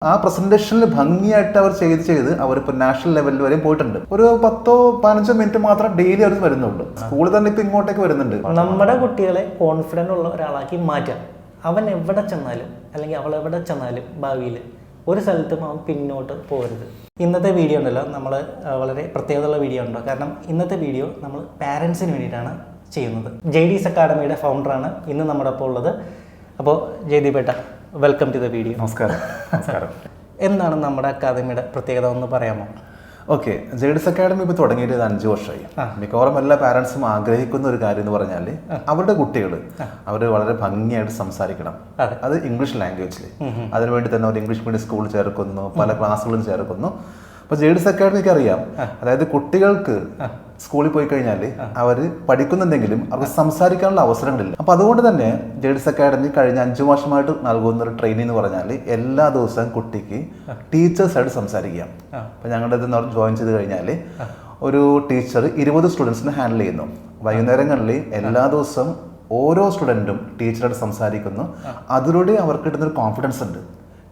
ആ പ്രസന്റേഷനിൽ ഭംഗിയായിട്ട് അവർ ചെയ്ത് അവരിപ്പോൾ നാഷണൽ ലെവലിൽ വരെ പോയിട്ടുണ്ട്. ഒരു 10-15 മിനിറ്റ് മാത്രം ഡെയിലി അവർ വരുന്നുണ്ട്. സ്കൂളിൽ തന്നെ ഇപ്പൊ ഇങ്ങോട്ടേക്ക് വരുന്നുണ്ട്. നമ്മുടെ കുട്ടികളെ കോൺഫിഡൻ്റ് ഉള്ള ഒരാളാക്കി മാറ്റാം. അവൻ എവിടെ ചെന്നാലും അല്ലെങ്കിൽ അവൾ എവിടെ ചെന്നാലും ഭാവിയിൽ ഒരു സ്ഥലത്തും അവൻ പിന്നോട്ട് പോകരുത്. ഇന്നത്തെ വീഡിയോ ഉണ്ടല്ലോ, നമ്മൾ വളരെ പ്രത്യേകതയുള്ള വീഡിയോ ഉണ്ടോ, കാരണം ഇന്നത്തെ വീഡിയോ നമ്മൾ പാരൻസിന് വേണ്ടിയിട്ടാണ് ചെയ്യുന്നത്. JD's അക്കാഡമിയുടെ ഫൗണ്ടറാണ് ഇന്ന് നമ്മുടെ ഒപ്പം ഉള്ളത്. അപ്പോൾ ജയദീപേട്ട, വെൽക്കം ടു ദ വീഡിയോ. നമസ്കാരം. എന്താണ് നമ്മുടെ അക്കാദമിയുടെ പ്രത്യേകത ഒന്ന് പറയാമോ? ഓക്കെ, JD's അക്കാഡമി ഇപ്പോൾ തുടങ്ങിയിട്ട് 5 വർഷമായി. മിക്കവാറും എല്ലാ പാരൻസും ആഗ്രഹിക്കുന്ന ഒരു കാര്യം എന്ന് പറഞ്ഞാൽ അവരുടെ കുട്ടികൾ അവർ വളരെ ഭംഗിയായിട്ട് സംസാരിക്കണം. അത് ഇംഗ്ലീഷ് ലാംഗ്വേജിൽ. അതിനുവേണ്ടി തന്നെ ഒരു ഇംഗ്ലീഷ് മീഡിയം സ്കൂൾ ചേർക്കുന്നു, പല ക്ലാസ്സുകളും ചേർക്കുന്നു. അപ്പോൾ JD's അക്കാഡമിക്ക് അറിയാം, അതായത് കുട്ടികൾക്ക് സ്കൂളിൽ പോയി കഴിഞ്ഞാൽ അവർ പഠിക്കുന്നുണ്ടെങ്കിലും അവർക്ക് സംസാരിക്കാനുള്ള അവസരങ്ങളില്ല. അപ്പോൾ അതുകൊണ്ട് തന്നെ JD's അക്കാഡമി കഴിഞ്ഞ 5 വർഷമായിട്ട് നൽകുന്ന ഒരു ട്രെയിനിങ് എന്ന് പറഞ്ഞാൽ എല്ലാ ദിവസവും കുട്ടിക്ക് ടീച്ചേഴ്സായിട്ട് സംസാരിക്കാം. അപ്പോൾ ഞങ്ങളുടെ ഇത് ജോയിൻ ചെയ്ത് കഴിഞ്ഞാൽ ഒരു ടീച്ചർ 20 സ്റ്റുഡൻസിനെ ഹാൻഡിൽ ചെയ്യുന്നു. വൈകുന്നേരങ്ങളിൽ എല്ലാ ദിവസവും ഓരോ സ്റ്റുഡൻറ്റും ടീച്ചറായിട്ട് സംസാരിക്കുന്നു. അതിലൂടെ അവർക്ക് കിട്ടുന്നൊരു കോൺഫിഡൻസ് ഉണ്ട്.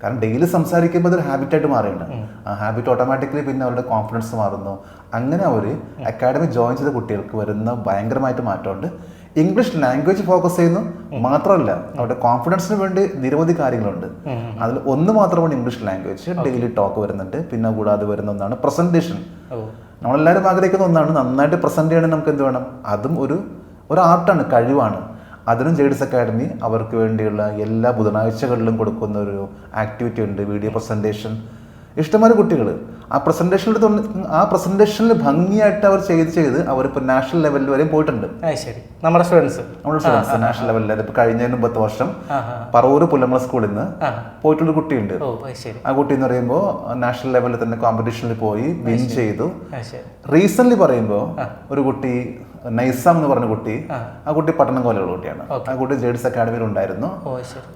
കാരണം ഡെയിലി സംസാരിക്കുമ്പോൾ അതൊരു ഹാബിറ്റായിട്ട് മാറിയിട്ടുണ്ട്. ആ ഹാബിറ്റ് ഓട്ടോമാറ്റിക്കലി പിന്നെ അവരുടെ കോൺഫിഡൻസ് മാറുന്നു. അങ്ങനെ അവർ അക്കാഡമി ജോയിൻ ചെയ്ത കുട്ടികൾക്ക് വരുന്ന ഭയങ്കരമായിട്ട് മാറ്റമുണ്ട്. ഇംഗ്ലീഷ് ലാംഗ്വേജ് ഫോക്കസ് ചെയ്യുന്നു മാത്രമല്ല, അവരുടെ കോൺഫിഡൻസിന് വേണ്ടി നിരവധി കാര്യങ്ങളുണ്ട്. അതിൽ ഒന്ന് മാത്രമാണ് ഇംഗ്ലീഷ് ലാംഗ്വേജ്. ഡെയിലി ടോക്ക് വരുന്നുണ്ട്. പിന്നെ കൂടാതെ വരുന്ന ഒന്നാണ് പ്രസന്റേഷൻ. നമ്മളെല്ലാവരും ആഗ്രഹിക്കുന്ന ഒന്നാണ്, നന്നായിട്ട് പ്രസന്റ് ചെയ്യണമെങ്കിൽ നമുക്ക് എന്ത് വേണം? അതും ഒരു ആർട്ടാണ്, കഴിവാണ്. അതിനും JD's അക്കാഡമി അവർക്ക് വേണ്ടിയുള്ള എല്ലാ ബുധനാഴ്ചകളിലും കൊടുക്കുന്ന ഒരു ആക്ടിവിറ്റി ഉണ്ട്, വീഡിയോ പ്രസന്റേഷൻ. ഇഷ്ടംപോലെ കുട്ടികൾ ആ പ്രസന്റേഷനിൽ ഭംഗിയായിട്ട് അവർ ചെയ്ത് അവരിപ്പോൾ നാഷണൽ ലെവലിൽ വരെ പോയിട്ടുണ്ട്. നമ്മുടെ സ്റ്റുഡൻസ് നാഷണൽ ലെവലിൽ. അതിപ്പോൾ കഴിഞ്ഞ 30 വർഷം പറവൂർ പുല്ലമല സ്കൂളിൽ നിന്ന് പോയിട്ടുള്ള കുട്ടിയുണ്ട്. ആ കുട്ടി എന്ന് പറയുമ്പോൾ നാഷണൽ ലെവലിൽ തന്നെ കോമ്പറ്റീഷനിൽ പോയി വിൻ ചെയ്തു. റീസെന്റ് പറയുമ്പോൾ ഒരു കുട്ടി നൈസാം എന്ന് പറഞ്ഞ കുട്ടി, ആ കുട്ടി പട്ടണം കോലയുള്ള കുട്ടിയാണ്. ആ കുട്ടി JD's അക്കാഡമിയിൽ ഉണ്ടായിരുന്നു.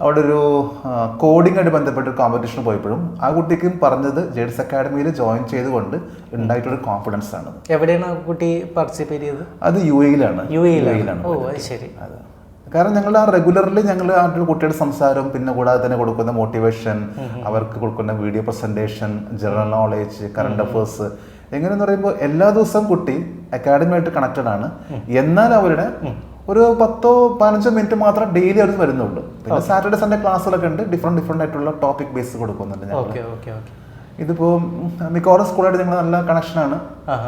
അവിടെ ഒരു കോഡിംഗ് ആയിട്ട് ബന്ധപ്പെട്ട കോമ്പറ്റീഷന് പോയപ്പോഴും ആ കുട്ടിക്കും പറഞ്ഞത് JD's അക്കാഡമിയിൽ ജോയിൻ ചെയ്തുകൊണ്ട് ഉണ്ടായിട്ടൊരു കോൺഫിഡൻസ് ആണ്. എവിടെയാണ് കുട്ടി പാർട്ടിസിപ്പേറ്റ് ചെയ്തത്? അത് UAE-ലാണ്. കാരണം ഞങ്ങൾ ആ റെഗുലർലി ഞങ്ങൾ ആ കുട്ടിയുടെ സംസാരം, പിന്നെ കൂടാതെ തന്നെ കൊടുക്കുന്ന മോട്ടിവേഷൻ, അവർക്ക് കൊടുക്കുന്ന video presentation, general knowledge, current affairs, എങ്ങനെയെന്ന് പറയുമ്പോൾ എല്ലാ ദിവസവും കുട്ടി അക്കാഡമിയായിട്ട് കണക്റ്റഡ് ആണ്. എന്നാൽ അവരുടെ ഒരു 10-15 മിനിറ്റ് മാത്രം ഡെയിലി അവർ വരുന്നുള്ളൂ. പിന്നെ സാറ്റർഡേ സൺഡേ ക്ലാസ്സുകളൊക്കെ ഉണ്ട്. ഡിഫറെന്റ് ആയിട്ടുള്ള ടോപ്പിക് ബേസ് കൊടുക്കുന്നുണ്ട് ഞങ്ങൾ. ഇതിപ്പോ മിക്കവാറും സ്കൂളായിട്ട് ഞങ്ങൾ നല്ല കണക്ഷനാണ്.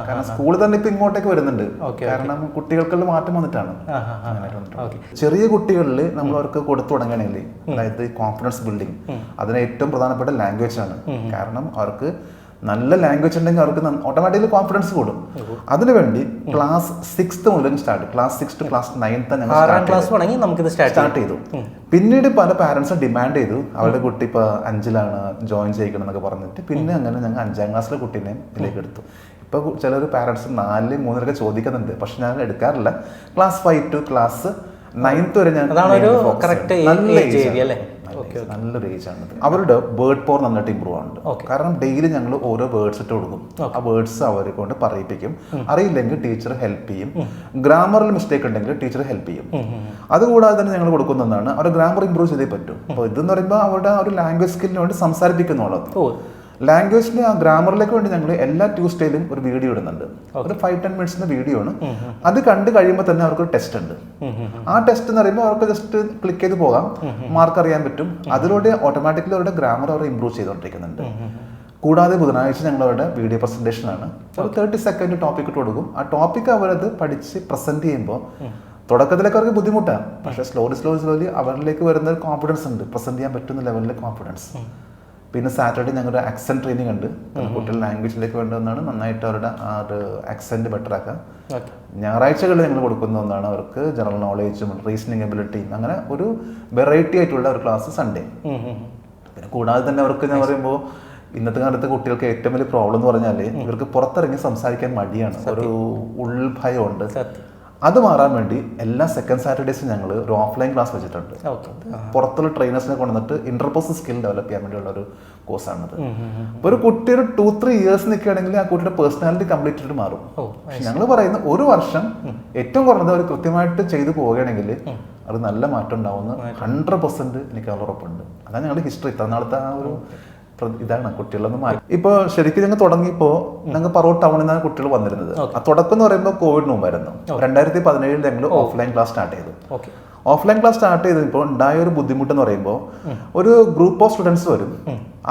കാരണം സ്കൂൾ തന്നെ ഇപ്പൊ ഇങ്ങോട്ടേക്ക് വരുന്നുണ്ട്. കാരണം കുട്ടികൾക്കുള്ള മാറ്റം വന്നിട്ടാണ്. ചെറിയ കുട്ടികളിൽ നമ്മൾ അവർക്ക് കൊടുത്തു തുടങ്ങണമെങ്കിൽ, അതായത് കോൺഫിഡൻസ് ബിൽഡിംഗ്, അതിന് ഏറ്റവും പ്രധാനപ്പെട്ട ലാംഗ്വേജ് ആണ്. കാരണം അവർക്ക് നല്ല ലാംഗ്വേജ് ഉണ്ടെങ്കിൽ അവർക്ക് ഓട്ടോമാറ്റിക്കലി കോൺഫിഡൻസ് കൂടും. അതിനുവേണ്ടി ക്ലാസ് 6 മുതൽ start, class 6 to class 9 start ചെയ്തു. പിന്നീട് പല പാരൻസും ഡിമാൻഡ് ചെയ്തു അവരുടെ കുട്ടി ഇപ്പോൾ 5ലാണ് ജോയിൻ ചെയ്യിക്കണം എന്നൊക്കെ പറഞ്ഞിട്ട് പിന്നെ അങ്ങനെ ഞങ്ങൾ 5ാം ക്ലാസ്സിലെ കുട്ടീനെ ഇതിലേക്ക് എടുത്തു. ഇപ്പോൾ ചിലർ പാരൻസ് 4, 3 ചോദിക്കുന്നുണ്ട്, പക്ഷെ ഞാൻ എടുക്കാറില്ല. ക്ലാസ് 5 to ക്ലാസ് 9 വരെ ഞാൻ നല്ലൊരു ഏജ് ആണ്. അവരുടെ വേർഡ് പവർ നന്നായിട്ട് ഇമ്പ്രൂവ് ആവുന്നുണ്ട്. കാരണം ഡെയിലി ഞങ്ങൾ ഓരോ വേർഡ്സ് ഇട്ട് കൊടുക്കും. ആ വേർഡ്സ് അവരെ കൊണ്ട് പറയിപ്പിക്കും. അറിയില്ലെങ്കിൽ ടീച്ചർ ഹെൽപ്പ് ചെയ്യും. ഗ്രാമറിൽ മിസ്റ്റേക്ക് ഉണ്ടെങ്കിൽ ടീച്ചർ ഹെൽപ്പ് ചെയ്യും. അതുകൂടാതെ തന്നെ ഞങ്ങൾ കൊടുക്കുന്നതാണ് അവരുടെ ഗ്രാമർ ഇമ്പ്രൂവ് ചെയ്തേ പറ്റും. അപ്പോൾ ഇതെന്ന് പറയുമ്പോൾ അവരുടെ ഒരു ലാംഗ്വേജ് സ്കില്ലിന് വേണ്ടി സംസാരിപ്പിക്കുന്നുള്ളത്. ലാംഗ്വേജിന് ആ ഗ്രാമറിലേക്ക് വേണ്ടി ഞങ്ങൾ എല്ലാ ട്യൂസ്ഡേയിലും ഒരു വീഡിയോ ഇടുന്നുണ്ട്. ഒരു 5-10 മിനിറ്റ്സിന്റെ വീഡിയോ ആണ്. അത് കണ്ടു കഴിയുമ്പോൾ തന്നെ അവർക്ക് ടെസ്റ്റ് ഉണ്ട്. ആ ടെസ്റ്റ് എന്ന് പറയുമ്പോൾ അവർക്ക് ജസ്റ്റ് ക്ലിക്ക് ചെയ്ത് പോകാം, മാർക്ക് അറിയാൻ പറ്റും. അതിലൂടെ ഓട്ടോമാറ്റിക്കലി അവരുടെ ഗ്രാമർ അവർ ഇമ്പ്രൂവ് ചെയ്തുകൊണ്ടിരിക്കുന്നുണ്ട്. കൂടാതെ ബുധനാഴ്ച ഞങ്ങൾ അവരുടെ വീഡിയോ പ്രസന്റേഷൻ ആണ്. ഒരു 30 സെക്കൻഡ് ടോപ്പിക് ഇട്ട് കൊടുക്കും. ആ ടോപ്പിക് അവരത് പഠിച്ച് പ്രസന്റ് ചെയ്യുമ്പോൾ തുടക്കത്തിലേക്ക് അവർക്ക് ബുദ്ധിമുട്ടാണ്, പക്ഷേ സ്ലോലി അവരിലേക്ക് വരുന്ന ഒരു കോൺഫിഡൻസ് ഉണ്ട്. പ്രസന്റ് ചെയ്യാൻ പറ്റുന്ന ലെവലിലെ കോൺഫിഡൻസ്. പിന്നെ സാറ്റർഡേ ഞങ്ങളുടെ ആക്സെന്റ് ട്രെയിനിങ് ഉണ്ട്. കുട്ടികൾ ലാംഗ്വേജിലേക്ക് വേണ്ടതെന്നാണ് നന്നായിട്ട് അവരുടെ ആ ഒരു ആക്സെന്റ് ബെറ്റർ ആക്കുക. ഞായറാഴ്ചകളിൽ ഞങ്ങൾ കൊടുക്കുന്ന ഒന്നാണ് അവർക്ക് ജനറൽ നോളേജും റീസണിങ് എബിലിറ്റിയും, അങ്ങനെ ഒരു വെറൈറ്റി ആയിട്ടുള്ള ഒരു ക്ലാസ് സൺഡേ. പിന്നെ കൂടാതെ തന്നെ അവർക്ക് ഞാൻ പറയുമ്പോൾ ഇന്നത്തെ കാലത്ത് കുട്ടികൾക്ക് ഏറ്റവും വലിയ പ്രോബ്ലം എന്ന് പറഞ്ഞാൽ ഇവർക്ക് പുറത്തിറങ്ങി സംസാരിക്കാൻ മടിയാണ്, ഒരു ഉൾഭയമുണ്ട്. അത് മാറാൻ വേണ്ടി എല്ലാ സെക്കൻഡ് സാറ്റർഡേസും ഞങ്ങൾ ഒരു ഓഫ്ലൈൻ ക്ലാസ് വെച്ചിട്ടുണ്ട്. പുറത്തുള്ള ട്രെയിനേഴ്സിനെ കൊണ്ടുവന്നിട്ട് ഇന്റർപേഴ്സണൽ സ്കിൽ ഡെവലപ്പ് ചെയ്യാൻ വേണ്ടിയുള്ള ഒരു കോഴ്സാണത്. ഒരു കുട്ടി ഒരു 2-3 ഇയേഴ്സ് നിൽക്കുകയാണെങ്കിൽ ആ കുട്ടിയുടെ പേഴ്സണാലിറ്റി കംപ്ലീറ്റ് ആയിട്ട് മാറും. ഞങ്ങൾ പറയുന്ന 1 വർഷം ഏറ്റവും കുറഞ്ഞത് അവർ കൃത്യമായിട്ട് ചെയ്തു പോവുകയാണെങ്കിൽ അത് നല്ല മാറ്റം ഉണ്ടാവുമെന്ന് 100% എനിക്ക് ഉറപ്പുണ്ട്. അതാണ് ഞങ്ങളുടെ ഹിസ്റ്ററി. ഇത്ര നാളത്തെ ആ ഒരു ഇതാണ് കുട്ടികളൊന്നും മാറി. ഇപ്പോൾ ശരിക്കും ഞങ്ങൾ തുടങ്ങിയപ്പോൾ ഞങ്ങൾ പറവൂർ ടൗണിൽ നിന്നാണ് കുട്ടികൾ വന്നിരുന്നത്. ആ തുടക്കം എന്ന് പറയുമ്പോൾ കോവിഡിന് മുമ്പായിരുന്നു. 2017 ഞങ്ങൾ ഓഫ്ലൈൻ ക്ലാസ് സ്റ്റാർട്ട് ചെയ്തു. ഓഫ്ലൈൻ ക്ലാസ് സ്റ്റാർട്ട് ചെയ്തപ്പോൾ ഉണ്ടായ ഒരു ബുദ്ധിമുട്ട് എന്ന് പറയുമ്പോൾ ഒരു ഗ്രൂപ്പ് ഓഫ് സ്റ്റുഡൻസ് വരും.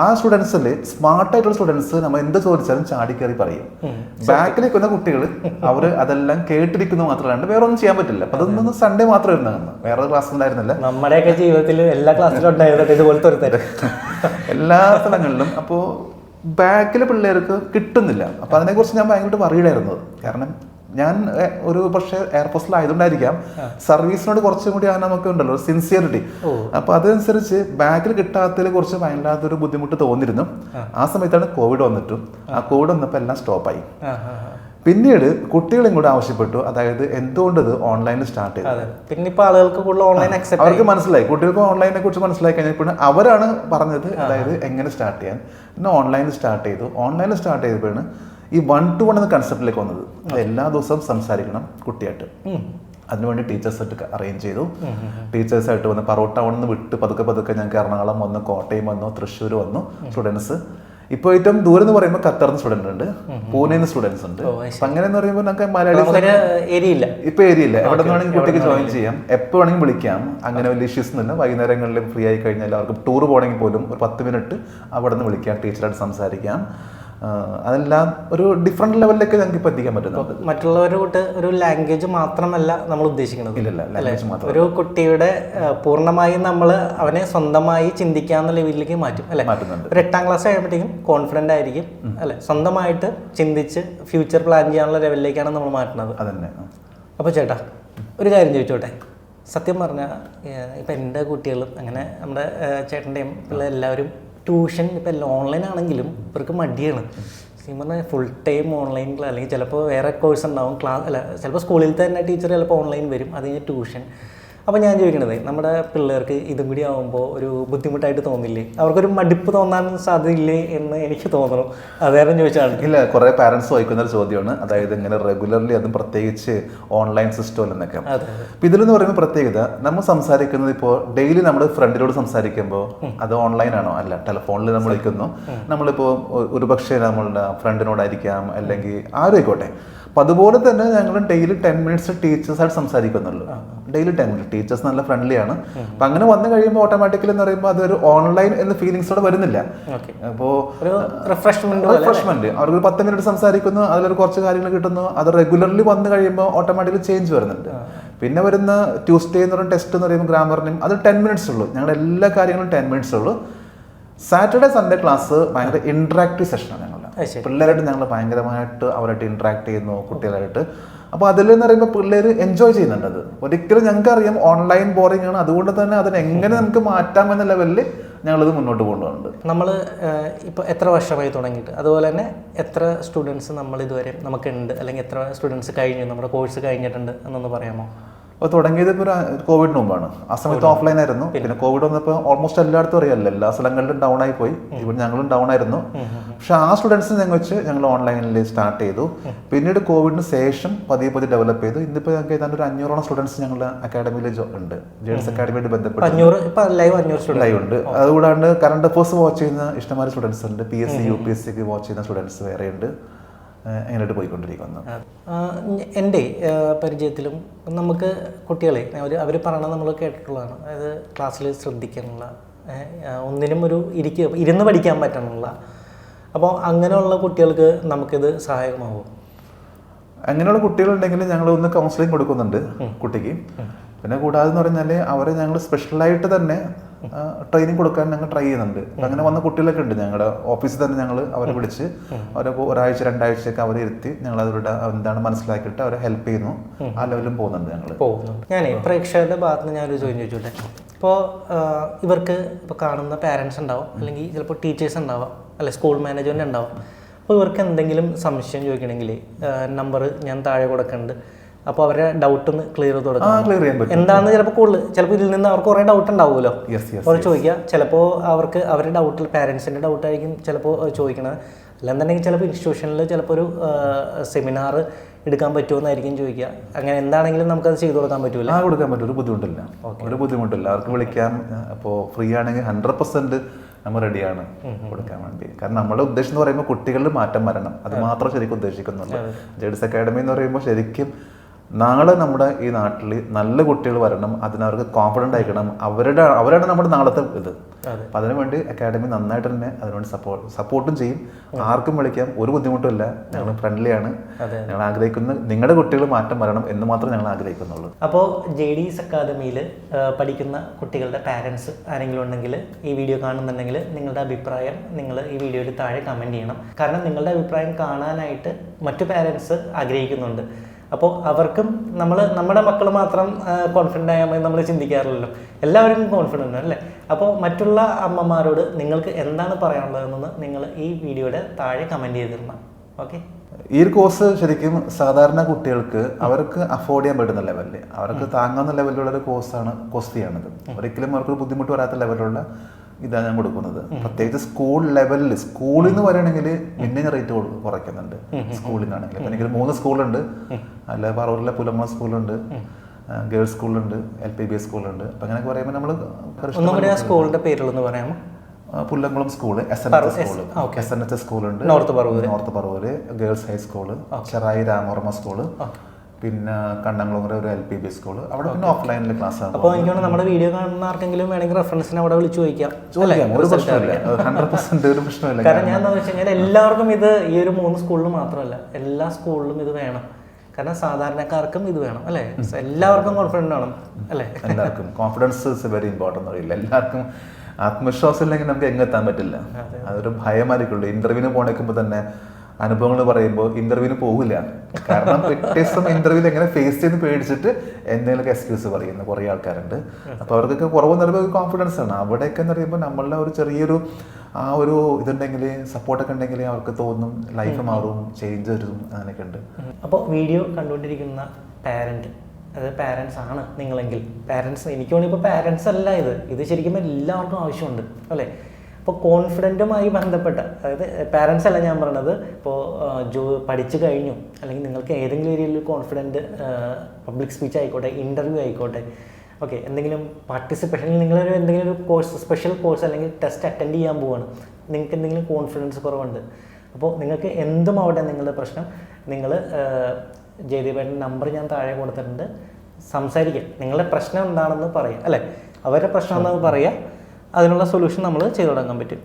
ആ സ്റ്റുഡൻസിൽ സ്മാർട്ടായിട്ടുള്ള സ്റ്റുഡൻസ് നമ്മൾ എന്ത് ചോദിച്ചാലും ചാടിക്കയറി പറയും. ബാക്കിൽ നിൽക്കുന്ന കുട്ടികൾ അവർ അതെല്ലാം കേട്ടിരിക്കുന്നു മാത്രമല്ലാണ്ട് വേറെ ഒന്നും ചെയ്യാൻ പറ്റില്ല. അപ്പൊ അതൊന്നും സൺഡേ മാത്രമായിരുന്നു, വേറെ ക്ലാസ് ഉണ്ടായിരുന്നില്ല. നമ്മുടെയൊക്കെ ജീവിതത്തിൽ എല്ലാ ക്ലാസ്സിലും ഉണ്ടായിരുന്നു ഇതുപോലത്തെ എല്ലാ സ്ഥലങ്ങളിലും. അപ്പോൾ ബാക്കിലെ പിള്ളേർക്ക് കിട്ടുന്നില്ല. അപ്പൊ അതിനെക്കുറിച്ച് ഞാൻ ഭയങ്കര വറീഡായിരുന്നു. കാരണം ഞാൻ ഒരു പക്ഷേ എയർപോർട്ടിലായതുകൊണ്ടായിരിക്കാം സർവീസിനോട് കുറച്ചും കൂടി നമുക്ക് ഉണ്ടല്ലോ സിൻസിയറിറ്റി. അപ്പൊ അതനുസരിച്ച് ബാക്കിൽ കിട്ടാത്തതിൽ കുറച്ച് ഭയങ്കരാത്തൊരു ബുദ്ധിമുട്ട് തോന്നിയിരുന്നു. ആ സമയത്താണ് കോവിഡ് വന്നിട്ടും. ആ കോവിഡ് വന്നപ്പോൾ എല്ലാം സ്റ്റോപ്പായി. പിന്നീട് കുട്ടികളും കൂടെ ആവശ്യപ്പെട്ടു, അതായത് എന്തുകൊണ്ട് ഇത് ഓൺലൈനിൽ സ്റ്റാർട്ട് ചെയ്തത്. പിന്നെ ഇപ്പൊ ആളുകൾക്ക് ഓൺലൈൻ അവർക്ക് മനസ്സിലായി, കുട്ടികൾക്ക് ഓൺലൈനെ കുറിച്ച് മനസ്സിലാക്കി കഴിഞ്ഞപ്പോൾ അവരാണ് പറഞ്ഞത് അതായത് എങ്ങനെ സ്റ്റാർട്ട് ചെയ്യാൻ. പിന്നെ ഓൺലൈനിൽ സ്റ്റാർട്ട് ചെയ്തു. ഓൺലൈനിൽ സ്റ്റാർട്ട് ചെയ്തപ്പോഴാണ് ഈ 1-to-1 എന്ന കൺസെപ്റ്റിലേക്ക് വന്നത്. എല്ലാ ദിവസവും സംസാരിക്കണം കുട്ടിയായിട്ട്. അതിനുവേണ്ടി ടീച്ചേഴ്സായിട്ട് അറേഞ്ച് ചെയ്തു. ടീച്ചേഴ്സായിട്ട് വന്ന് പറവൂർ ടൗണിൽ നിന്ന് വിട്ട് പതുക്കെ ഞങ്ങൾക്ക് എറണാകുളം വന്നു, കോട്ടയം വന്നു, തൃശ്ശൂർ വന്നു സ്റ്റുഡൻസ്. ഇപ്പോൾ ഏറ്റവും ദൂരം എന്ന് പറയുമ്പോൾ ഖത്തറിന് സ്റ്റുഡന്റ് ഉണ്ട്, പൂനെന്ന് സ്റ്റുഡൻസ് ഉണ്ട്. അപ്പൊ അങ്ങനെ എന്ന് പറയുമ്പോൾ നമുക്ക് മലയാളി ഇപ്പൊ ഏരിയ ഇല്ല. എവിടെ നിന്ന് വേണമെങ്കിൽ കുട്ടിക്ക് ജോയിൻ ചെയ്യാം, എപ്പോൾ വേണമെങ്കിൽ വിളിക്കാം. അങ്ങനെ വലിയ ഇഷ്യൂസ് ഒന്നുമില്ല. വൈകുന്നേരങ്ങളിൽ ഫ്രീ ആയി കഴിഞ്ഞാൽ അവർക്ക് ടൂർ പോകണമെങ്കിൽ പോലും ഒരു 10 മിനിറ്റ് അവിടെ നിന്ന് വിളിക്കാം, ടീച്ചറായിട്ട് സംസാരിക്കാം. അതെല്ലാം ഒരു ഡിഫറെന്റ് ലെവലിലേക്ക് ഞങ്ങൾക്ക് ഇപ്പൊ എത്തിക്കാൻ പറ്റുന്നുണ്ട്. മറ്റുള്ളവരോട് ഒരു ലാംഗ്വേജ് മാത്രമല്ല നമ്മൾ ഉദ്ദേശിക്കുന്നത്. ലാംഗ്വേജ് മാത്രം. ഒരു കുട്ടിയുടെ പൂർണ്ണമായും നമ്മൾ അവനെ സ്വന്തമായി ചിന്തിക്കാവുന്ന ലെവലിലേക്ക് മാറ്റും അല്ലെ. ഒരു 8ാം ക്ലാസ് കഴിയുമ്പോഴത്തേക്കും കോൺഫിഡന്റ് ആയിരിക്കും അല്ലെ, സ്വന്തമായിട്ട് ചിന്തിച്ച് ഫ്യൂച്ചർ പ്ലാൻ ചെയ്യാനുള്ള ലെവലിലേക്കാണ് നമ്മൾ മാറ്റുന്നത്. അതന്നെ. അപ്പോൾ ചേട്ടാ ഒരു കാര്യം ചോദിച്ചോട്ടെ. സത്യം പറഞ്ഞാൽ ഇപ്പം എൻ്റെ കുട്ടികളും അങ്ങനെ നമ്മുടെ ചേട്ടൻ്റെയും പിള്ളേരെല്ലാവരും ട്യൂഷൻ ഇപ്പം ഓൺലൈൻ ആണെങ്കിലും ഇവർക്ക് മടിയാണ്. പറഞ്ഞാൽ ഫുൾ ടൈം ഓൺലൈൻ അല്ലെങ്കിൽ ചിലപ്പോൾ വേറെ കോഴ്സ് ഉണ്ടാവും, ക്ലാസ് അല്ല ചിലപ്പോൾ സ്കൂളിൽ തന്നെ ടീച്ചർ ചിലപ്പോൾ ഓൺലൈൻ വരും, അത് കഴിഞ്ഞ് ട്യൂഷൻ. അപ്പോൾ ഞാൻ ചോദിക്കണത്, നമ്മുടെ പിള്ളേർക്ക് ഇതും കൂടി ആകുമ്പോൾ ഒരു ബുദ്ധിമുട്ടായിട്ട് തോന്നില്ലേ? അവർക്കൊരു മടുപ്പ് തോന്നാൻ സാധ്യതയില്ലേ എന്ന് എനിക്ക് തോന്നുന്നു. അതേറെ ചോദിച്ചാണ്. ഇല്ല, കുറേ പാരൻസ് ചോദിക്കുന്ന ഒരു ചോദ്യമാണ്, അതായത് ഇങ്ങനെ റെഗുലർലി അതും പ്രത്യേകിച്ച് ഓൺലൈൻ സിസ്റ്റം എന്നൊക്കെ. അപ്പം ഇതിലെന്ന് പറയുമ്പോൾ പ്രത്യേകത, നമ്മൾ സംസാരിക്കുന്നത് ഇപ്പോൾ ഡെയിലി നമ്മൾ ഫ്രണ്ടിനോട് സംസാരിക്കുമ്പോൾ അത് ഓൺലൈൻ ആണോ? അല്ല, ടെലിഫോണിൽ നമ്മൾ വിളിക്കുന്നു. നമ്മളിപ്പോൾ ഒരു പക്ഷേ നമ്മളുടെ ഫ്രണ്ടിനോടായിരിക്കാം, അല്ലെങ്കിൽ ആരും ആയിക്കോട്ടെ. അപ്പം അതുപോലെ തന്നെ ഞങ്ങൾ ഡെയിലി 10 മിനിറ്റ്സ് ടീച്ചേഴ്സായിട്ട് സംസാരിക്കുന്നുള്ളൂ. Daily 10 minute. ടീച്ചേഴ്സ് നല്ല ഫ്രണ്ട്ലി ആണ്. അപ്പം അങ്ങനെ വന്നു കഴിയുമ്പോൾ ഓട്ടോമാറ്റിക്കലി എന്ന് പറയുമ്പോൾ അതൊരു ഓൺലൈൻ എന്ന ഫീലിങ്സോടെ വരുന്നില്ല. അപ്പോൾ റിഫ്രഷ്മെന്റ് അവർക്ക് 10 മിനിറ്റ് സംസാരിക്കുന്നു, അതിലൊരു കുറച്ച് കാര്യങ്ങൾ കിട്ടുന്നു. അത് റെഗുലർലി വന്നു കഴിയുമ്പോൾ ഓട്ടോമാറ്റിക്കലി ചേഞ്ച് വരുന്നുണ്ട്. പിന്നെ വരുന്ന ട്യൂസ്ഡേ എന്ന് പറയുന്ന ടെസ്റ്റ് എന്ന് പറയുമ്പോൾ ഗ്രാമറിനും അത് 10 മിനിറ്റ്സ് ഉള്ളൂ. ഞങ്ങളുടെ എല്ലാ കാര്യങ്ങളും 10 മിനിറ്റ്സ് ഉള്ളൂ. സാറ്റർഡേ സൺഡേ ക്ലാസ് ഭയങ്കര ഇന്ററാക്റ്റീവ് സെഷനാണ്. ഞങ്ങൾ പിള്ളേരായിട്ട് ഞങ്ങൾ ഭയങ്കരമായിട്ട് അവരായിട്ട് ഇന്ററാക്ട് ചെയ്യുന്നു, കുട്ടികളായിട്ട്. അപ്പോൾ അതിലെന്ന് പറയുമ്പോൾ പിള്ളേർ എൻജോയ് ചെയ്യുന്നുണ്ട്. അത് ഒരിക്കലും ഞങ്ങൾക്കറിയാം ഓൺലൈൻ ബോറിംഗ് ആണ്. അതുകൊണ്ട് തന്നെ അതിനെ എങ്ങനെ നമുക്ക് മാറ്റാമെന്ന ലെവലിൽ ഞങ്ങളിത് മുന്നോട്ട് കൊണ്ടുപോകുന്നുണ്ട്. നമ്മൾ ഇപ്പോൾ എത്ര വർഷമായി തുടങ്ങിയിട്ട്, അതുപോലെ തന്നെ എത്ര സ്റ്റുഡൻസ് നമ്മൾ ഇതുവരെ നമുക്കുണ്ട്, അല്ലെങ്കിൽ എത്ര സ്റ്റുഡൻസ് കഴിഞ്ഞു, നമ്മുടെ കോഴ്സ് കഴിഞ്ഞിട്ടുണ്ട് എന്നൊന്ന് പറയാമോ? അപ്പോൾ തുടങ്ങിയത് ഇപ്പോൾ കോവിഡിന് മുമ്പാണ്. ആ സമയത്ത് ഓഫ്ലൈൻ ആയിരുന്നു. പിന്നെ കോവിഡ് വന്നപ്പോൾ ഓൾമോസ്റ്റ് എല്ലായിടത്തും അറിയാമല്ലോ, എല്ലാ സ്ഥലങ്ങളിലും ഡൗൺ ആയി പോയി. ഇവിടെ ഞങ്ങളും ഡൗൺ ആയിരുന്നു. പക്ഷെ ആ സ്റ്റുഡൻസിനെ ഞങ്ങൾ വെച്ച് ഞങ്ങൾ ഓൺലൈനിൽ സ്റ്റാർട്ട് ചെയ്തു. പിന്നീട് കോവിഡിന് ശേഷം പതിയെ ഡെവലപ്പ് ചെയ്തു. ഇന്നിപ്പോൾ ഞങ്ങൾക്ക് ഏതാണ്ട് ഒരു 500ഓളം സ്റ്റുഡൻസ് ഞങ്ങളുടെ അക്കാഡമിയിൽ ഉണ്ട്. ജേഡ്സ് അക്കാഡമിയായിട്ട് ബന്ധപ്പെട്ട് ലൈവ് ഉണ്ട്. അതുകൂടാണ്ട് കറണ്ട് അഫേഴ്സ് വാച്ച് ചെയ്യുന്ന ഇഷ്ടംമാതിരി സ്റ്റുഡൻസ് ഉണ്ട്. PSC UPSC വാച്ച് ചെയ്യുന്ന സ്റ്റുഡൻസ് വേറെ ഉണ്ട്. എങ്ങനെയായിട്ട് പോയിക്കൊണ്ടിരിക്കുന്നു. എൻ്റെ പരിചയത്തിലും നമുക്ക് കുട്ടികളെ അവർ പറയണത് നമ്മൾ കേട്ടിട്ടുള്ളതാണ്. അതായത് ക്ലാസ്സിൽ ശ്രദ്ധിക്കാനുള്ള, ഒന്നിനും ഒരു ഇരുന്ന് പഠിക്കാൻ പറ്റണമുള്ള. അപ്പോൾ അങ്ങനെയുള്ള കുട്ടികൾക്ക് നമുക്കിത് സഹായകമാവും. അങ്ങനെയുള്ള കുട്ടികളുണ്ടെങ്കിൽ ഞങ്ങൾ ഒന്ന് കൗൺസിലിംഗ് കൊടുക്കുന്നുണ്ട് കുട്ടിക്ക്. പിന്നെ കൂടാതെ എന്ന് പറഞ്ഞാൽ അവരെ ഞങ്ങൾ സ്പെഷ്യലായിട്ട് തന്നെ ട്രെയിനിങ് കൊടുക്കാൻ ഞങ്ങൾ ട്രൈ ചെയ്യുന്നുണ്ട്. അങ്ങനെ വന്ന കുട്ടികളൊക്കെ ഉണ്ട്. ഞങ്ങളുടെ ഓഫീസിൽ തന്നെ ഞങ്ങൾ അവരെ വിളിച്ച് അവരെ 1-2 ആഴ്ചയൊക്കെ അവരെ ഇരുത്തി ഞങ്ങൾ അവരുടെ എന്താണ് മനസ്സിലാക്കിയിട്ട് അവരെ ഹെൽപ്പ് ചെയ്യുന്നു. ആ ലെവലിലും പോകുന്നുണ്ട് ഞങ്ങൾ. ഞാനേ പ്രേക്ഷകരുടെ ഭാഗത്ത് നിന്ന് ഞാനൊരു ചോദ്യം ചോദിച്ചോട്ടെ. ഇപ്പോൾ ഇവർക്ക് ഇപ്പോൾ കാണുന്ന പാരൻസ് ഉണ്ടാവും, അല്ലെങ്കിൽ ചിലപ്പോൾ ടീച്ചേഴ്സ് ഉണ്ടാവാം, അല്ലെ സ്കൂൾ മാനേജ്മെൻറ്റ് ഉണ്ടാവും. അപ്പോൾ ഇവർക്ക് എന്തെങ്കിലും സംശയം ചോദിക്കണമെങ്കിൽ നമ്പർ ഞാൻ താഴെ കൊടുക്കുന്നുണ്ട്. അപ്പോൾ അവരുടെ ഡൗട്ട് ഒന്ന് ക്ലിയർ ചെയ്ത് കൊടുക്കാം. എന്താണെന്ന് ചിലപ്പോൾ ഇതിൽ നിന്ന് അവർക്ക് കുറേ ഡൗട്ട് ഉണ്ടാവുമല്ലോ, അവർ ചോദിക്കുക. ചിലപ്പോൾ അവർക്ക് അവരുടെ ഡൗട്ടിൽ പാരൻസിൻ്റെ ഡൗട്ടായിരിക്കും ചിലപ്പോൾ ചോദിക്കണത്. അല്ലെന്നുണ്ടെങ്കിൽ ചിലപ്പോൾ ഇൻസ്റ്റിറ്റ്യൂഷനിൽ ചിലപ്പോൾ ഒരു സെമിനാർ എടുക്കാൻ പറ്റുമെന്നായിരിക്കും ചോദിക്കുക. അങ്ങനെ എന്താണെങ്കിലും നമുക്കത് ചെയ്തു കൊടുക്കാൻ പറ്റൂല? കൊടുക്കാൻ പറ്റും. ഒരു ബുദ്ധിമുട്ടില്ല. അവർക്ക് വിളിക്കാം. അപ്പോൾ ഫ്രീ ആണെങ്കിൽ 100% നമ്മൾ റെഡിയാണ് കൊടുക്കാൻ വേണ്ടി. കാരണം നമ്മുടെ ഉദ്ദേശം എന്ന് പറയുമ്പോൾ കുട്ടികളിൽ മാറ്റം വരണം, അത് മാത്രം ശരിക്കും ഉദ്ദേശിക്കുന്നുള്ളൂ. ജെഡിസ് അക്കാഡമി എന്ന് പറയുമ്പോൾ ശരിക്കും നാളെ നമ്മുടെ ഈ നാട്ടിൽ നല്ല കുട്ടികൾ വരണം, അതിനവർക്ക് കോൺഫിഡൻ്റ് ആയിക്കണം, അവരാണ് നമ്മുടെ നാളത്തെ ഇത്. അപ്പം അതിനുവേണ്ടി അക്കാഡമി നന്നായിട്ട് തന്നെ അതിനുവേണ്ടി സപ്പോർട്ടും ചെയ്യും. ആർക്കും വിളിക്കാം, ഒരു ബുദ്ധിമുട്ടും ഇല്ല. ഞങ്ങൾ ഫ്രണ്ട്ലിയാണ്. ഞങ്ങൾ ആഗ്രഹിക്കുന്നത് നിങ്ങളുടെ കുട്ടികൾ മാറ്റം വരണം എന്ന് മാത്രമേ ഞങ്ങൾ ആഗ്രഹിക്കുന്നുള്ളൂ. അപ്പോൾ ജെഡിസ് അക്കാദമിയിൽ പഠിക്കുന്ന കുട്ടികളുടെ പാരൻസ് ആരെങ്കിലും ഉണ്ടെങ്കിൽ ഈ വീഡിയോ കാണുന്നുണ്ടെങ്കിൽ നിങ്ങളുടെ അഭിപ്രായം നിങ്ങൾ ഈ വീഡിയോയിൽ താഴെ കമൻറ്റ് ചെയ്യണം. കാരണം നിങ്ങളുടെ അഭിപ്രായം കാണാനായിട്ട് മറ്റു പാരൻസ് ആഗ്രഹിക്കുന്നുണ്ട്. അപ്പോൾ അവർക്കും നമ്മുടെ മക്കൾ മാത്രം കോൺഫിഡൻ്റ് ആയാൽ മതി നമ്മൾ ചിന്തിക്കാറില്ലല്ലോ, എല്ലാവരും കോൺഫിഡൻ്റ് അല്ലേ. അപ്പോൾ മറ്റുള്ള അമ്മമാരോട് നിങ്ങൾക്ക് എന്താണ് പറയാനുള്ളതെന്ന് നിങ്ങൾ ഈ വീഡിയോയുടെ താഴെ കമൻറ്റ് ചെയ്തിടണം. ഓക്കെ, ഈ ഒരു കോഴ്സ് ശരിക്കും സാധാരണ കുട്ടികൾക്ക് അവർക്ക് അഫോർഡ് ചെയ്യാൻ പറ്റുന്ന ലെവലിൽ, അവർക്ക് താങ്ങാവുന്ന ലെവലിലുള്ള ഒരു കോഴ്സാണിത്. ഒരിക്കലും അവർക്ക് ബുദ്ധിമുട്ട് വരാത്ത ലെവലിലുള്ള ഇതാണ് ഞാൻ കൊടുക്കുന്നത്. പ്രത്യേകിച്ച് സ്കൂൾ ലെവലിൽ, സ്കൂളിൽ നിന്ന് പറയുകയാണെങ്കിൽ പിന്നെ റേറ്റ് കുറയ്ക്കുന്നുണ്ട്. സ്കൂളിൽ നിന്നാണെങ്കിൽ ഇപ്പം എനിക്ക് 3 സ്കൂളുണ്ട്. അല്ല, പറവൂരിലെ പുലമ്മ സ്കൂളുണ്ട്, ഗേൾസ് സ്കൂളുണ്ട്, LPBS സ്കൂളുണ്ട്. അപ്പം അങ്ങനെയൊക്കെ പറയുമ്പോൾ നമ്മൾ സ്കൂളിന്റെ പേരുള്ളതെന്ന് പറയാമോ? പുല്ലംകുളം സ്കൂള്, SNH സ്കൂളുണ്ട്, north Paravur girls high school, Cherai Ramavarma school, പിന്നെ കണ്ണംകുളങ്ങര ഒരു LPBS സ്കൂള്. അവിടെ പിന്നെ ഓഫ്ലൈനിൽ ക്ലാസ് ആണ്. അപ്പോൾ എനിക്ക് നമ്മുടെ വീഡിയോ കാണുന്ന ആർക്കെങ്കിലും വേണമെങ്കിൽ റെഫറൻസിന് അവിടെ വിളിച്ച് ചോദിക്കാം. ഒരു പ്രശ്നമില്ല, 100% ഒരു പ്രശ്നമില്ല. കാരണം ഞാൻ എന്താണെന്ന് വെച്ച് കഴിഞ്ഞാൽ എല്ലാവർക്കും ഇത് ഈ ഒരു 3 സ്കൂളിൽ മാത്രമല്ല, എല്ലാ സ്കൂളിലും ഇത് വേണം. കാരണം സാധാരണക്കാർക്കും ഇത് വേണം അല്ലേ, എല്ലാവർക്കും കോൺഫിഡൻസ് വേണം അല്ലേ. എല്ലാവർക്കും കോൺഫിഡൻസ് ഇസ് വെരി ഇമ്പോർട്ടൻ്റ് അറിയില്ല. എല്ലാവർക്കും ആത്മവിശ്വാസം ഇല്ലെങ്കിൽ നമുക്ക് എങ്ങെത്താൻ പറ്റില്ല. അതൊരു ഭയമായിരിക്കുള്ളൂ. ഇന്റർവ്യൂവിന് പോണേക്കുമ്പോൾ തന്നെ അനുഭവങ്ങൾ പറയുമ്പോൾ ഇന്റർവ്യൂവിന് പോകില്ല. കാരണം വ്യത്യസ്തം ഇന്റർവ്യൂവിൽ എങ്ങനെ ഫേസ് ചെയ്ത് പേടിച്ചിട്ട് എന്തെങ്കിലുമൊക്കെ എക്സ്ക്യൂസ് പറയുന്ന കുറേ ആൾക്കാരുണ്ട്. അപ്പോൾ അവർക്കൊക്കെ കുറവെന്ന് പറയുമ്പോൾ കോൺഫിഡൻസ് ആണ്. അവിടെയൊക്കെ എന്ന് പറയുമ്പോൾ നമ്മളുടെ ഒരു ചെറിയൊരു ആ ഒരു ഇതുണ്ടെങ്കിൽ, സപ്പോർട്ടൊക്കെ ഉണ്ടെങ്കിൽ അവർക്ക് തോന്നും ലൈഫ് മാറും, ചേഞ്ച് വരും, അങ്ങനെയൊക്കെ ഉണ്ട്. അപ്പോൾ വീഡിയോ കണ്ടുകൊണ്ടിരിക്കുന്ന പാരൻസ് ആണ് നിങ്ങളെങ്കിൽ, പാരൻസ് എനിക്ക് വേണ്ടി ഇപ്പോൾ പാരൻസ് അല്ല, ഇത് ശരിക്കും എല്ലാവർക്കും ആവശ്യമുണ്ട് അല്ലേ. അപ്പോൾ കോൺഫിഡൻറ്റുമായി ബന്ധപ്പെട്ട, അതായത് പാരൻസ് അല്ല ഞാൻ പറയണത്, ഇപ്പോൾ പഠിച്ചു കഴിഞ്ഞു അല്ലെങ്കിൽ നിങ്ങൾക്ക് ഏതെങ്കിലും ഏരിയയിൽ കോൺഫിഡൻറ്റ്, പബ്ലിക് സ്പീച്ച് ആയിക്കോട്ടെ, ഇൻ്റർവ്യൂ ആയിക്കോട്ടെ, ഓക്കെ, എന്തെങ്കിലും പാർട്ടിസിപ്പേഷൻ, നിങ്ങളൊരു എന്തെങ്കിലും ഒരു കോഴ്സ്, സ്പെഷ്യൽ കോഴ്സ് അല്ലെങ്കിൽ ടെസ്റ്റ് അറ്റൻഡ് ചെയ്യാൻ പോവാണ്, നിങ്ങൾക്ക് എന്തെങ്കിലും കോൺഫിഡൻസ് കുറവുണ്ട്, അപ്പോൾ നിങ്ങൾക്ക് എന്തും ആവട്ടെ നിങ്ങളുടെ പ്രശ്നം, നിങ്ങൾ ജയദീപേട്ടൻ്റെ നമ്പർ ഞാൻ താഴെ കൊടുത്തിട്ടുണ്ട്, സംസാരിക്കുക, നിങ്ങളുടെ പ്രശ്നം എന്താണെന്ന് പറയുക അല്ലേ, അവരുടെ പ്രശ്നം എന്താണെന്ന് പറയുക, അതിനുള്ള സൊല്യൂഷൻ നമ്മൾ ചെയ്തു തുടങ്ങാൻ പറ്റും.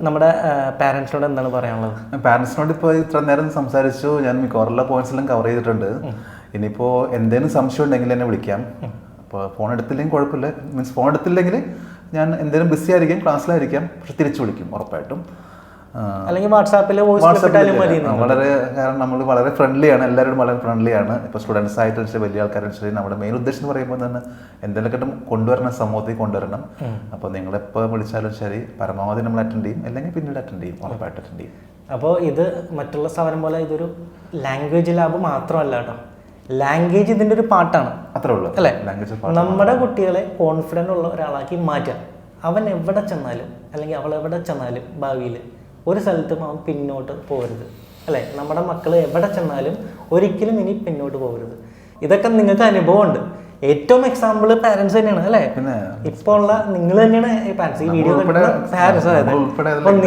നമ്മുടെ പാരൻസിനോട് എന്താണ് പറയാനുള്ളത്? പാരൻസിനോട് ഇപ്പോൾ ഇത്ര നേരം സംസാരിച്ചു, ഞാൻ മിക്കവാറുള്ള പോയിന്റ്സ് കവർ ചെയ്തിട്ടുണ്ട്. ഇനിയിപ്പോൾ എന്തെങ്കിലും സംശയം ഉണ്ടെങ്കിൽ എന്നെ വിളിക്കാം. അപ്പോൾ ഫോൺ എടുത്തില്ലെങ്കിൽ കുഴപ്പമില്ല, മീൻസ് ഫോൺ എടുത്തില്ലെങ്കിൽ ഞാൻ എന്തെങ്കിലും ബിസി ആയിരിക്കും, ക്ലാസ്സിലായിരിക്കാം, പക്ഷെ തിരിച്ചു വിളിക്കും ഉറപ്പായിട്ടും. അല്ലെങ്കിൽ വാട്സാപ്പിൽ വളരെ, കാരണം നമ്മൾ വളരെ ഫ്രണ്ട്ലിയാണ്, എല്ലാവരോടും വളരെ ഫ്രണ്ട്ലിയാണ്. ഇപ്പോൾ സ്റ്റുഡൻസ് ആയിട്ട് ശരി, വലിയ ആൾക്കാരും ശരി, നമ്മുടെ മെയിൻ ഉദ്ദേശം എന്ന് പറയുമ്പോൾ തന്നെ എന്തെങ്കിലുമൊക്കെ കൊണ്ടുവരണം, സമൂഹത്തിൽ കൊണ്ടുവരണം. അപ്പോൾ നിങ്ങളെപ്പോൾ വിളിച്ചാലും ശരി, പരമാവധി നമ്മൾ അറ്റൻഡ് ചെയ്യും, അല്ലെങ്കിൽ പിന്നീട് അറ്റൻഡ് ചെയ്യും, ഉറപ്പായിട്ട് അറ്റൻഡ് ചെയ്യും. അപ്പോൾ ഇത് മറ്റുള്ള സ്ഥാപനം പോലെ ഇതൊരു ലാംഗ്വേജ് ലാബ് മാത്രമല്ല കേട്ടോ, ലാംഗ്വേജ് ഇതിൻ്റെ ഒരു പാട്ടാണ്, അത്രേ ഉള്ളൂ അല്ലേ. ലാംഗ്വേജ് നമ്മുടെ കുട്ടികളെ കോൺഫിഡൻ്റ് ഉള്ള ഒരാളാക്കി മാറ്റാം. അവൻ എവിടെ ചെന്നാലും അല്ലെങ്കിൽ അവൾ എവിടെ ചെന്നാലും ഭാവിയിൽ ഒരു സ്ഥലത്തും അവൻ പിന്നോട്ട് പോകരുത് അല്ലേ. നമ്മുടെ മക്കൾ എവിടെ ചെന്നാലും ഒരിക്കലും ഇനി പിന്നോട്ട് പോകരുത്. ഇതൊക്കെ നിങ്ങൾക്ക് അനുഭവമുണ്ട്. ഏറ്റവും എക്സാമ്പിൾ പാരൻസ് തന്നെയാണ് അല്ലേ. ഇപ്പോൾ ഉള്ള നിങ്ങൾ തന്നെയാണ് പാരൻസ്, ഈ വീഡിയോ പാരൻസ്. അതായത് അപ്പം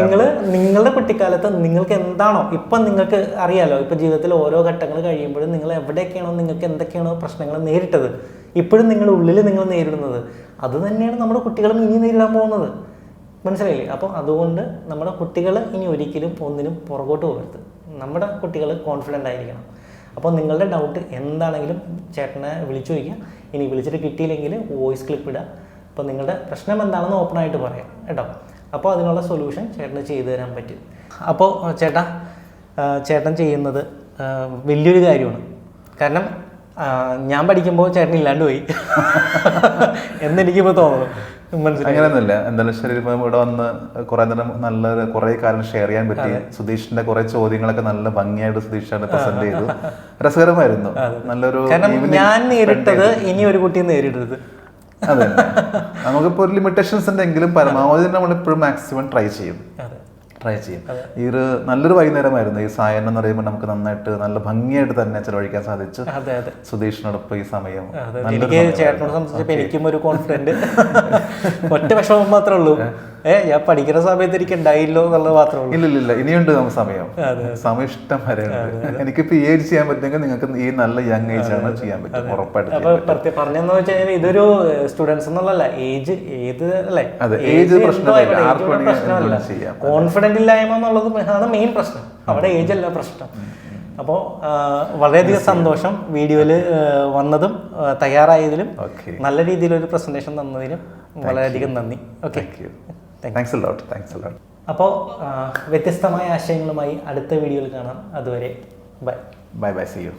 നിങ്ങളുടെ കുട്ടിക്കാലത്ത് നിങ്ങൾക്ക് എന്താണോ ഇപ്പം നിങ്ങൾക്ക് അറിയാലോ, ഇപ്പം ജീവിതത്തിൽ ഓരോ ഘട്ടങ്ങൾ കഴിയുമ്പോഴും നിങ്ങൾ എവിടെയൊക്കെയാണോ, നിങ്ങൾക്ക് എന്തൊക്കെയാണോ പ്രശ്നങ്ങൾ നേരിട്ടത്, ഇപ്പോഴും നിങ്ങളുടെ ഉള്ളിൽ നിങ്ങൾ നേരിടുന്നത്, അത് തന്നെയാണ് നമ്മുടെ കുട്ടികളും ഇനി നേരിടാൻ പോകുന്നത്. മനസ്സിലായില്ലേ? അപ്പോൾ അതുകൊണ്ട് നമ്മുടെ കുട്ടികൾ ഇനി ഒരിക്കലും ഒന്നിനും പുറകോട്ട് പോകരുത്. നമ്മുടെ കുട്ടികൾ കോൺഫിഡൻ്റ് ആയിരിക്കണം. അപ്പോൾ നിങ്ങളുടെ ഡൗട്ട് എന്താണെങ്കിലും ചേട്ടനെ വിളിച്ചു ചോദിക്കുക. ഇനി വിളിച്ചിട്ട് കിട്ടിയില്ലെങ്കിൽ വോയിസ് ക്ലിപ്പ് ഇടുക. അപ്പോൾ നിങ്ങളുടെ പ്രശ്നം എന്താണെന്ന് ഓപ്പണായിട്ട് പറയാം കേട്ടോ. അപ്പോൾ അതിനുള്ള സൊല്യൂഷൻ ചേട്ടന് ചെയ്തു തരാൻ പറ്റും. അപ്പോൾ ചേട്ടൻ ചെയ്യുന്നത് വലിയൊരു കാര്യമാണ്. കാരണം ഞാൻ പഠിക്കുമ്പോൾ ചേട്ടൻ ഇല്ലാണ്ട് പോയി എന്നെനിക്കിപ്പോൾ തോന്നുന്നു. അങ്ങനെയൊന്നുമില്ല. എന്തായാലും ശരി, ഇപ്പം ഇവിടെ വന്ന് കുറെ നേരം നല്ല കുറെ കാര്യം ഷെയർ ചെയ്യാൻ പറ്റി. സുധീഷിന്റെ കുറെ ചോദ്യങ്ങളൊക്കെ നല്ല ഭംഗിയായിട്ട് സുധീഷാണ് പ്രസന്റ് ചെയ്തു. രസകരമായിരുന്നു. നല്ലൊരു, ഞാൻ നേരിട്ടത് ഇനി ഒരു കുട്ടിയെ നേരിടരുത്. അതെ, നമുക്കിപ്പോൾ ഒരു ലിമിറ്റേഷൻസ് ഉണ്ടെങ്കിലും പരമാവധി നമ്മളിപ്പോഴും മാക്സിമം ട്രൈ ചെയ്യും. ഈ ഒരു നല്ലൊരു വൈകുന്നേരമായിരുന്നു. ഈ സായനം എന്ന് പറയുമ്പോൾ നമുക്ക് നന്നായിട്ട് നല്ല ഭംഗിയായിട്ട് തന്നെ ചെലവഴിക്കാൻ സാധിച്ചു. സുധീഷിനോടൊപ്പം ഈ സമയം ചേട്ടനോട് സംബന്ധിച്ചപ്പോൾ എനിക്കും ഒരു കോൺഫിഡന്റ്, ഒറ്റ വിഷമം മാത്രമേ ഉള്ളൂ. ഞാൻ പഠിക്കുന്ന സമയത്ത് എനിക്ക് ഉണ്ടായില്ലോ എന്നുള്ളത് മാത്രമേ ഉള്ളൂ. ഇല്ല ഇനിയുണ്ട് നമുക്ക് സമയം ഇഷ്ടം വരെ ഉണ്ട്. എനിക്ക് PhD ചെയ്യാൻ പറ്റുമെങ്കിൽ നിങ്ങൾക്ക് ഈ നല്ല യങ് ഏജ് ആണ് ചെയ്യാൻ പറ്റും, ഉറപ്പായിട്ട്. അപ്പൊ പറഞ്ഞെന്ന് വെച്ച് കഴിഞ്ഞാൽ ഇതൊരു സ്റ്റുഡൻസ് എന്നുള്ളതല്ല, ഏജ് ഏത് അല്ലേ, ഏജ് പ്രശ്നമല്ല, കോൺഫിഡന്റ് ഇല്ലായ്മ എന്നുള്ളത് ആണ് മെയിൻ പ്രശ്നം. അവിടെ ഏജ് അല്ല പ്രശ്നം. അപ്പോൾ വളരെയധികം സന്തോഷം വീഡിയോയിൽ വന്നതും തയ്യാറായതിലും നല്ല രീതിയിലൊരു പ്രസന്റേഷൻ തന്നതിനും വളരെയധികം നന്ദി. Okay, thanks a lot. അപ്പോൾ വ്യത്യസ്തമായ ആശയങ്ങളുമായി അടുത്ത വീഡിയോയിൽ കാണാം. അതുവരെ ബൈ. See you.